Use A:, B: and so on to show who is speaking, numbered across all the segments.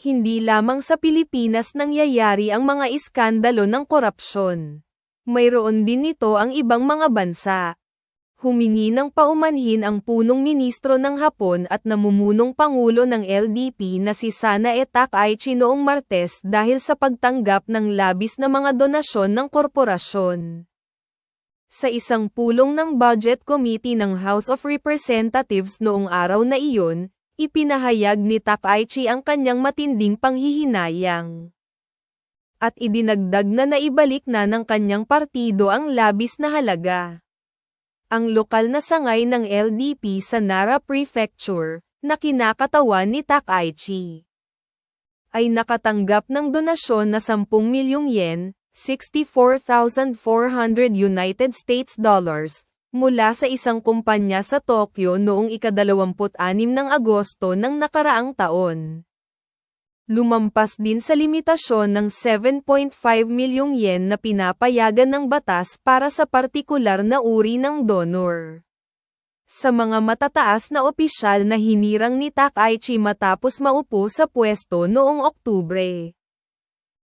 A: Hindi lamang sa Pilipinas nangyayari ang mga iskandalo ng korupsyon. Mayroon din nito ang ibang mga bansa. Humingi ng paumanhin ang punong ministro ng Hapon at namumunong pangulo ng LDP na si Sanae Takaichi noong Martes dahil sa pagtanggap ng labis na mga donasyon ng korporasyon. Sa isang pulong ng Budget Committee ng House of Representatives noong araw na iyon, ipinahayag ni Takaichi ang kanyang matinding panghihinayang. At idinagdag na naibalik na ng kanyang partido ang labis na halaga. Ang lokal na sangay ng LDP sa Nara Prefecture, na kinakatawan ni Takaichi, ay nakatanggap ng donasyon na 10 milyong yen, 64,400 United States dollars, mula sa isang kumpanya sa Tokyo noong ika-26 ng Agosto ng nakaraang taon. Lumampas din sa limitasyon ng 7.5 milyong yen na pinapayagan ng batas para sa partikular na uri ng donor. Sa mga matataas na opisyal na hinirang ni Takaichi matapos maupo sa pwesto noong Oktubre.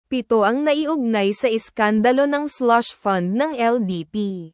A: 7 ang naiugnay sa iskandalo ng slush fund ng LDP.